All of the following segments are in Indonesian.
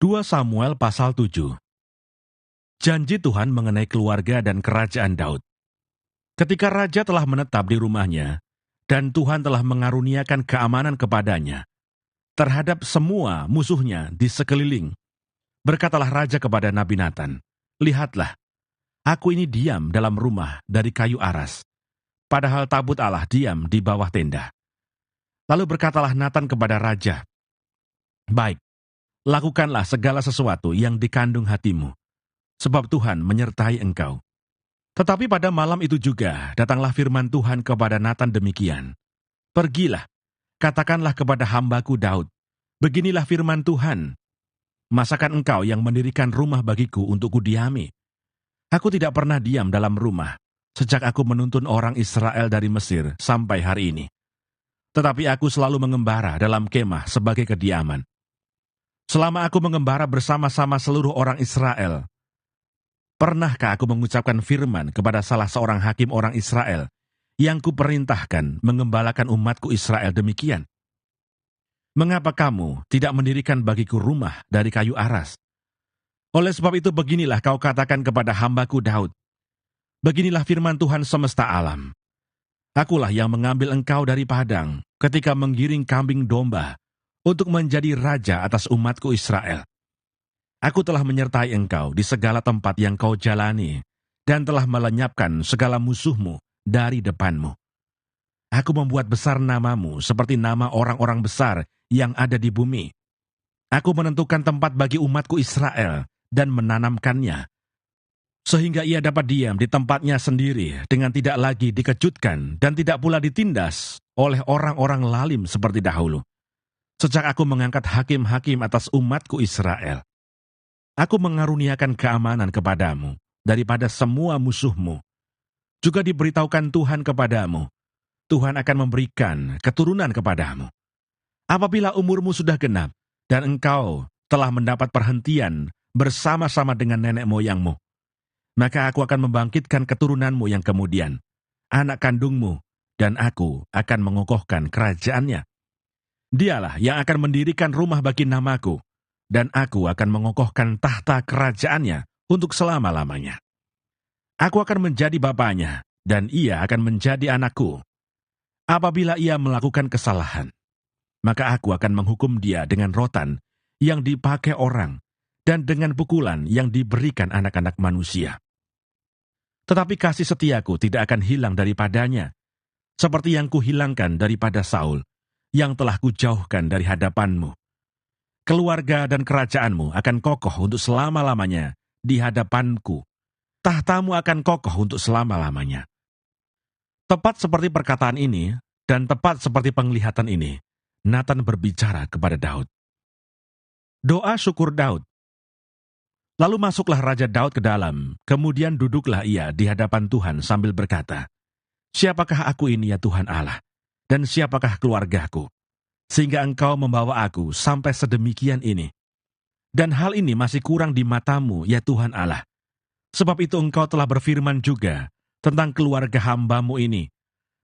2 Samuel pasal 7. Janji Tuhan mengenai keluarga dan kerajaan Daud. Ketika raja telah menetap di rumahnya, dan Tuhan telah mengaruniakan keamanan kepadanya, terhadap semua musuhnya di sekeliling, berkatalah raja kepada Nabi Natan, "Lihatlah, aku ini diam dalam rumah dari kayu aras, padahal tabut Allah diam di bawah tenda." Lalu berkatalah Natan kepada raja, "Baik, lakukanlah segala sesuatu yang dikandung hatimu, sebab Tuhan menyertai engkau." Tetapi pada malam itu juga datanglah firman Tuhan kepada Natan demikian, "Pergilah, katakanlah kepada hambaku Daud, beginilah firman Tuhan, masakan engkau yang mendirikan rumah bagiku untuk kudiami? Aku tidak pernah diam dalam rumah, sejak aku menuntun orang Israel dari Mesir sampai hari ini. Tetapi aku selalu mengembara dalam kemah sebagai kediaman. Selama aku mengembara bersama-sama seluruh orang Israel, pernahkah aku mengucapkan firman kepada salah seorang hakim orang Israel yang kuperintahkan mengembalakan umatku Israel demikian? Mengapa kamu tidak mendirikan bagiku rumah dari kayu aras? Oleh sebab itu beginilah kau katakan kepada hambaku Daud, beginilah firman Tuhan semesta alam. Akulah yang mengambil engkau dari padang ketika menggiring kambing domba untuk menjadi raja atas umatku Israel. Aku telah menyertai engkau di segala tempat yang kau jalani dan telah melenyapkan segala musuhmu dari depanmu. Aku membuat besar namamu seperti nama orang-orang besar yang ada di bumi. Aku menentukan tempat bagi umatku Israel dan menanamkannya, sehingga ia dapat diam di tempatnya sendiri dengan tidak lagi dikejutkan dan tidak pula ditindas oleh orang-orang lalim seperti dahulu. Sejak aku mengangkat hakim-hakim atas umatku Israel, aku mengaruniakan keamanan kepadamu daripada semua musuhmu. Juga diberitahukan Tuhan kepadamu, Tuhan akan memberikan keturunan kepadamu. Apabila umurmu sudah genap, dan engkau telah mendapat perhentian bersama-sama dengan nenek moyangmu, maka aku akan membangkitkan keturunanmu yang kemudian, anak kandungmu, dan aku akan mengokohkan kerajaannya. Dialah yang akan mendirikan rumah bagi namaku, dan aku akan mengokohkan tahta kerajaannya untuk selama-lamanya. Aku akan menjadi bapaknya, dan ia akan menjadi anakku. Apabila ia melakukan kesalahan, maka aku akan menghukum dia dengan rotan yang dipakai orang, dan dengan pukulan yang diberikan anak-anak manusia. Tetapi kasih setiaku tidak akan hilang daripadanya, seperti yang kuhilangkan daripada Saul, yang telah kujauhkan dari hadapanmu. Keluarga dan kerajaanmu akan kokoh untuk selama-lamanya di hadapanku. Tahtamu akan kokoh untuk selama-lamanya." Tepat seperti perkataan ini, dan tepat seperti penglihatan ini, Natan berbicara kepada Daud. Doa syukur Daud. Lalu masuklah Raja Daud ke dalam, kemudian duduklah ia di hadapan Tuhan sambil berkata, "Siapakah aku ini ya Tuhan Allah, dan siapakah keluargaku, sehingga engkau membawa aku sampai sedemikian ini? Dan hal ini masih kurang di matamu ya Tuhan Allah. Sebab itu engkau telah berfirman juga tentang keluarga hambamu ini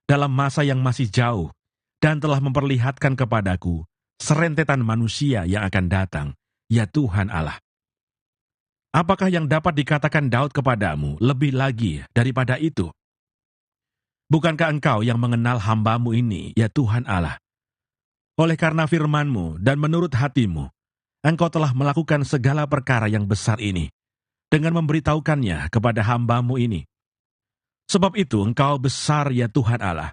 dalam masa yang masih jauh, dan telah memperlihatkan kepadaku serentetan manusia yang akan datang, ya Tuhan Allah. Apakah yang dapat dikatakan Daud kepadamu lebih lagi daripada itu? Bukankah engkau yang mengenal hambamu ini, ya Tuhan Allah? Oleh karena firman-Mu dan menurut hati-Mu, engkau telah melakukan segala perkara yang besar ini, dengan memberitahukannya kepada hamba-Mu ini. Sebab itu engkau besar ya Tuhan Allah,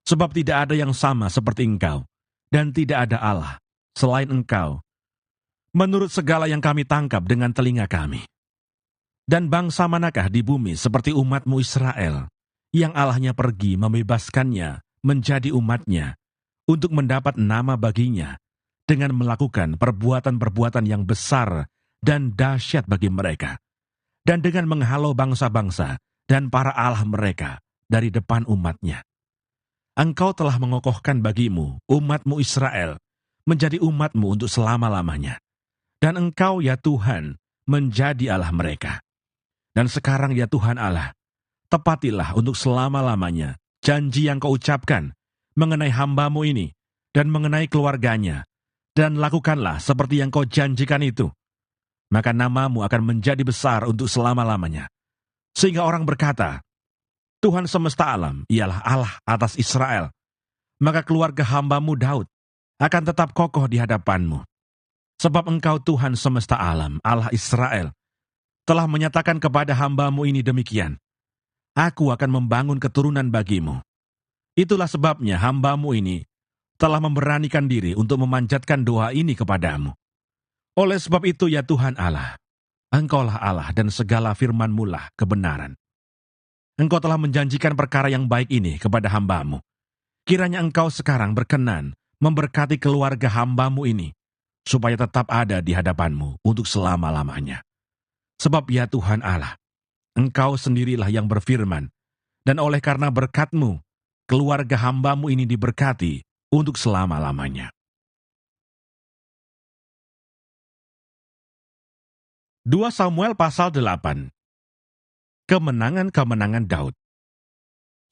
sebab tidak ada yang sama seperti engkau, dan tidak ada Allah selain engkau, menurut segala yang kami tangkap dengan telinga kami. Dan bangsa manakah di bumi seperti umat-Mu Israel, yang Allahnya pergi membebaskannya menjadi umatnya, untuk mendapat nama baginya, dengan melakukan perbuatan-perbuatan yang besar dan dahsyat bagi mereka, dan dengan menghalau bangsa-bangsa dan para allah mereka dari depan umatnya. Engkau telah mengokohkan bagimu umat-Mu Israel menjadi umat-Mu untuk selama-lamanya, dan engkau ya Tuhan menjadi Allah mereka. Dan sekarang ya Tuhan Allah, tepatilah untuk selama-lamanya janji yang kau ucapkan mengenai hamba-Mu ini dan mengenai keluarganya, dan lakukanlah seperti yang kau janjikan itu. maka namamu akan menjadi besar untuk selama-lamanya. Sehingga orang berkata, Tuhan semesta alam ialah Allah atas Israel. Maka keluarga hambamu Daud akan tetap kokoh di hadapanmu. Sebab engkau Tuhan semesta alam, Allah Israel, telah menyatakan kepada hambamu ini demikian, Aku akan membangun keturunan bagimu. Itulah sebabnya hambamu ini telah memberanikan diri untuk memanjatkan doa ini kepadamu. Oleh sebab itu ya Tuhan Allah, Engkaulah Allah dan segala firman-Mu lah kebenaran. Engkau telah menjanjikan perkara yang baik ini kepada hambamu. Kiranya Engkau sekarang berkenan memberkati keluarga hambamu ini, supaya tetap ada di hadapan-Mu untuk selama-lamanya. Sebab ya Tuhan Allah, Engkau sendirilah yang berfirman, dan oleh karena berkat-Mu, keluarga hambamu ini diberkati untuk selama-lamanya. 2 Samuel pasal 8. Kemenangan-kemenangan Daud.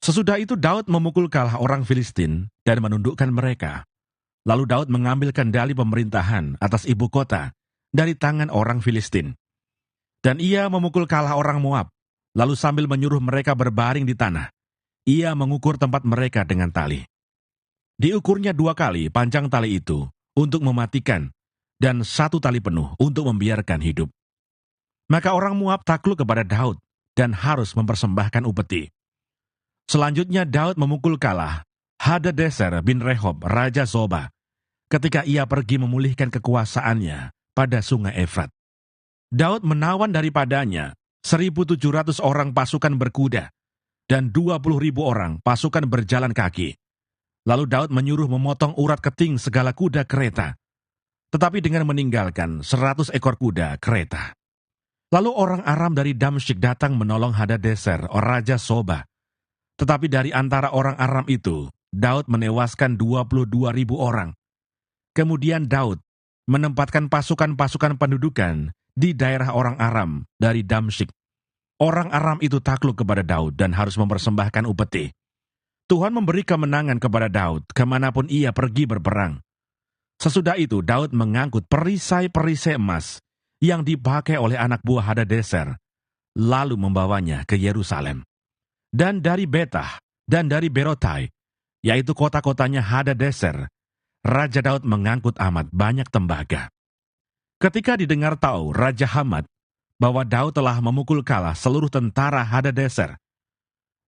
Sesudah itu Daud memukul kalah orang Filistin dan menundukkan mereka. Lalu Daud mengambil kendali pemerintahan atas ibu kota dari tangan orang Filistin. Dan ia memukul kalah orang Moab, lalu sambil menyuruh mereka berbaring di tanah, ia mengukur tempat mereka dengan tali. Diukurnya 2 kali panjang tali itu untuk mematikan, dan 1 tali penuh untuk membiarkan hidup. Maka orang Moab takluk kepada Daud dan harus mempersembahkan upeti. Selanjutnya Daud memukul kalah Hadadezer bin Rehob, Raja Zoba, ketika ia pergi memulihkan kekuasaannya pada sungai Efrat. Daud menawan daripadanya 1.700 orang pasukan berkuda dan 20.000 orang pasukan berjalan kaki. Lalu Daud menyuruh memotong urat keting segala kuda kereta, tetapi dengan meninggalkan 100 ekor kuda kereta. Lalu orang Aram dari Damsyik datang menolong Hadadezer, Raja Zoba. Tetapi dari antara orang Aram itu, Daud menewaskan 22.000 orang. Kemudian Daud menempatkan pasukan-pasukan pendudukan di daerah orang Aram dari Damsyik. Orang Aram itu takluk kepada Daud dan harus mempersembahkan upeti. Tuhan memberi kemenangan kepada Daud kemanapun ia pergi berperang. Sesudah itu Daud mengangkut perisai-perisai emas yang dipakai oleh anak buah Hadadezer, lalu membawanya ke Yerusalem. Dan dari Betah dan dari Berotai, yaitu kota-kotanya Hadadezer, Raja Daud mengangkut amat banyak tembaga. Ketika didengar tahu Raja Hamat bahwa Daud telah memukul kalah seluruh tentara Hadadezer,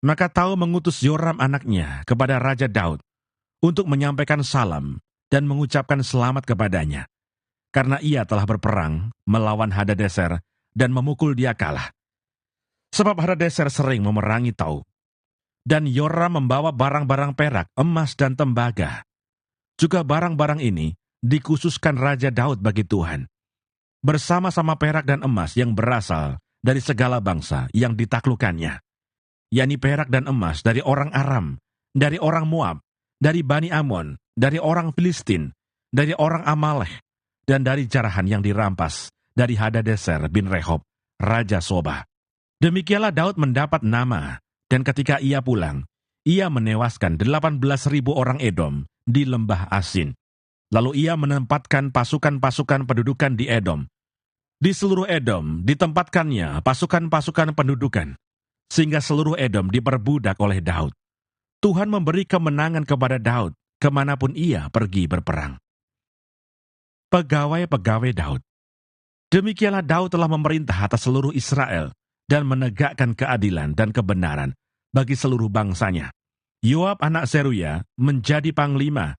maka Tou mengutus Yoram anaknya kepada Raja Daud untuk menyampaikan salam dan mengucapkan selamat kepadanya, karena ia telah berperang melawan Hadadezer dan memukul dia kalah. Sebab Hadadezer sering memerangi Tou. Dan Yoram membawa barang-barang perak, emas, dan tembaga. Juga barang-barang ini dikhususkan Raja Daud bagi Tuhan, bersama-sama perak dan emas yang berasal dari segala bangsa yang ditaklukkannya, yakni perak dan emas dari orang Aram, dari orang Moab, dari Bani Amon, dari orang Filistin, dari orang Amalek, dan dari jarahan yang dirampas dari Hadadezer bin Rehob, Raja Zoba. Demikianlah Daud mendapat nama, dan ketika ia pulang, ia menewaskan 18.000 orang Edom di lembah Asin. Lalu ia menempatkan pasukan-pasukan pendudukan di Edom. Di seluruh Edom ditempatkannya pasukan-pasukan pendudukan, sehingga seluruh Edom diperbudak oleh Daud. Tuhan memberi kemenangan kepada Daud kemanapun ia pergi berperang. Pegawai-pegawai Daud. Demikianlah Daud telah memerintah atas seluruh Israel dan menegakkan keadilan dan kebenaran bagi seluruh bangsanya. Yoab anak Seruya menjadi panglima,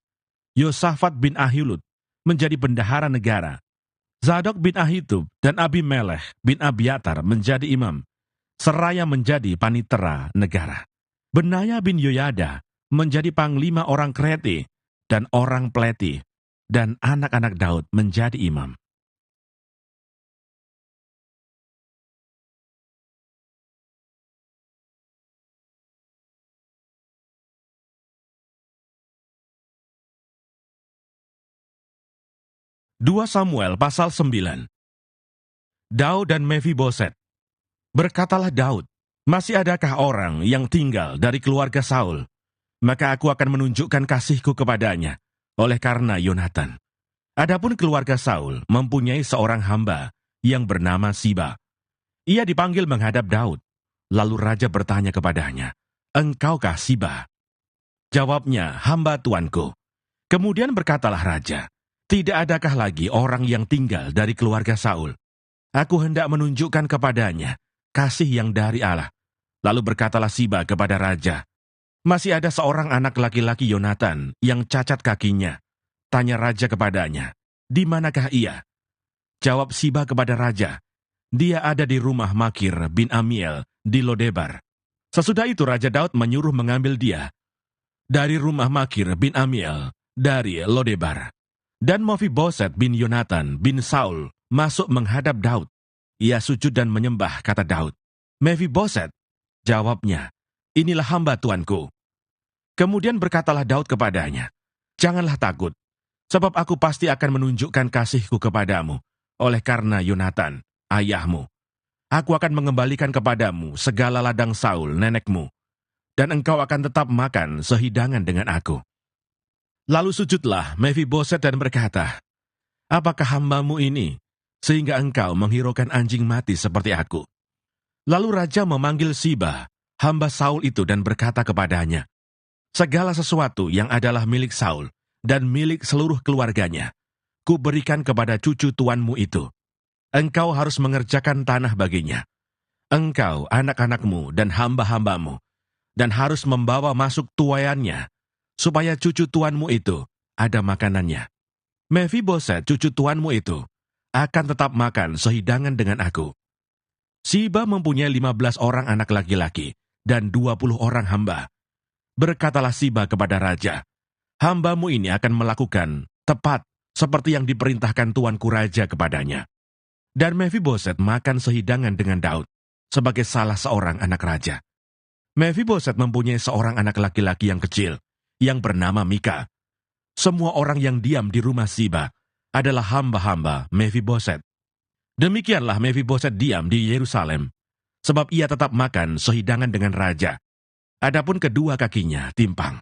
Yosafat bin Ahilud menjadi bendahara negara, Zadok bin Ahitub dan Abimelech bin Abiatar menjadi imam, seraya menjadi panitera negara. Benaya bin Yoyada menjadi panglima orang Krete dan orang Pleti, dan anak-anak Daud menjadi imam. Dua Samuel pasal 9. Daud dan Mefiboset. Berkatalah Daud, masih adakah orang yang tinggal dari keluarga Saul? Maka aku akan menunjukkan kasihku kepadanya, oleh karena Yonatan. Adapun keluarga Saul mempunyai seorang hamba yang bernama Siba. Ia dipanggil menghadap Daud. Lalu raja bertanya kepadanya, "Engkaukah Siba?" Jawabnya, "Hamba tuanku." Kemudian berkatalah raja, "Tidak adakah lagi orang yang tinggal dari keluarga Saul? Aku hendak menunjukkan kepadanya kasih yang dari Allah." Lalu berkatalah Siba kepada raja, "Masih ada seorang anak laki-laki Yonatan yang cacat kakinya." Tanya raja kepadanya, "Di manakah ia?" Jawab Siba kepada raja, "Dia ada di rumah Makir bin Amiel di Lodebar." Sesudah itu Raja Daud menyuruh mengambil dia dari rumah Makir bin Amiel dari Lodebar. Dan Mephiboset bin Yonatan bin Saul masuk menghadap Daud. Ia sujud dan menyembah, kata Daud. "Mephiboset," jawabnya, "Inilah hamba tuanku." Kemudian berkatalah Daud kepadanya, "Janganlah takut, sebab aku pasti akan menunjukkan kasihku kepadamu, oleh karena Yonatan, ayahmu. Aku akan mengembalikan kepadamu segala ladang Saul, nenekmu, dan engkau akan tetap makan sehidangan dengan aku." Lalu sujudlah Mephiboset dan berkata, "Apakah hambamu ini, sehingga engkau menghiraukan anjing mati seperti aku?" Lalu raja memanggil Siba, hamba Saul itu, dan berkata kepadanya, "Segala sesuatu yang adalah milik Saul dan milik seluruh keluarganya, kuberikan kepada cucu tuanmu itu. Engkau harus mengerjakan tanah baginya. Engkau, anak-anakmu, dan hamba-hambamu, dan harus membawa masuk tuaiannya, supaya cucu tuanmu itu ada makanannya. Mephiboset, cucu tuanmu itu, akan tetap makan sehidangan dengan aku." Siba mempunyai 15 orang anak laki-laki dan 20 orang hamba. Berkatalah Siba kepada raja, "Hambamu ini akan melakukan tepat seperti yang diperintahkan tuanku raja kepadanya." Dan Mephiboset makan sehidangan dengan Daud sebagai salah seorang anak raja. Mephiboset mempunyai seorang anak laki-laki yang kecil, yang bernama Mika. Semua orang yang diam di rumah Siba adalah hamba-hamba Mephiboset. Demikianlah Mephiboset diam di Yerusalem, sebab ia tetap makan sehidangan dengan raja. Adapun kedua kakinya timpang.